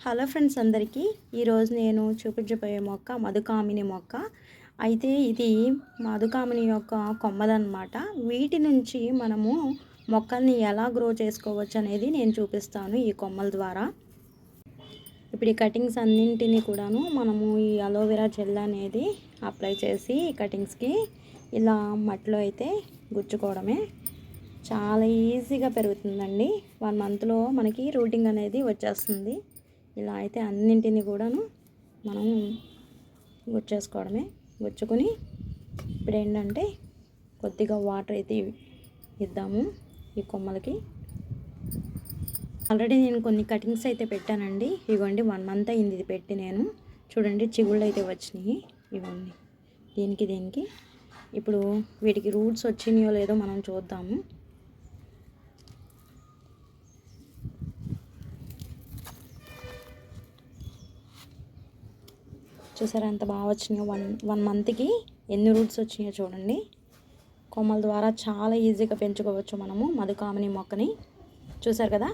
Hello friends అందరికీ ఈరోజు నేను చూపించబోయే మొక్క మధుకామిని మొక్క. అయితే ఇది మధుకామిని యొక్క కొమ్మలన్నమాట. వీటి నుంచి మనము మొక్కల్ని ఎలా గ్రో చేసుకోవచ్చు అనేది నేను చూపిస్తాను ఈ కొమ్మల ద్వారా. ఇప్పుడు ఈ కటింగ్స్ అన్నింటినీ కూడాను మనము ఈ అలోవెరా జెల్ అనేది అప్లై చేసి కటింగ్స్కి ఇలా మట్టిలో అయితే గుచ్చుకోవడమే. చాలా ఈజీగా పెరుగుతుందండి. 1 మంత్లో మనకి రూటింగ్ అనేది వచ్చేస్తుంది. ఇలా అయితే అన్నింటినీ కూడాను మనం గుచ్చేసుకోవడమే. గుచ్చుకొని ఇప్పుడు ఏంటంటే కొద్దిగా వాటర్ అయితే ఇద్దాము ఈ కొమ్మలకి. ఆల్రెడీ నేను కొన్ని కటింగ్స్ అయితే పెట్టానండి. ఇవ్వండి 1 మంత్ అయింది ఇది పెట్టి. నేను చూడండి చిగుళ్ళు అయితే వచ్చినాయి. ఇవ్వండి దీనికి ఇప్పుడు వీటికి రూట్స్ వచ్చినాయో లేదో మనం చూద్దాము. చూసారా ఎంత బాగా వచ్చినాయో. వన్ మంత్కి ఎన్ని రూట్స్ వచ్చినాయో చూడండి. కొమ్మల ద్వారా చాలా ఈజీగా పెంచుకోవచ్చు మనము మధుకామిని మొక్కని. చూసారు కదా.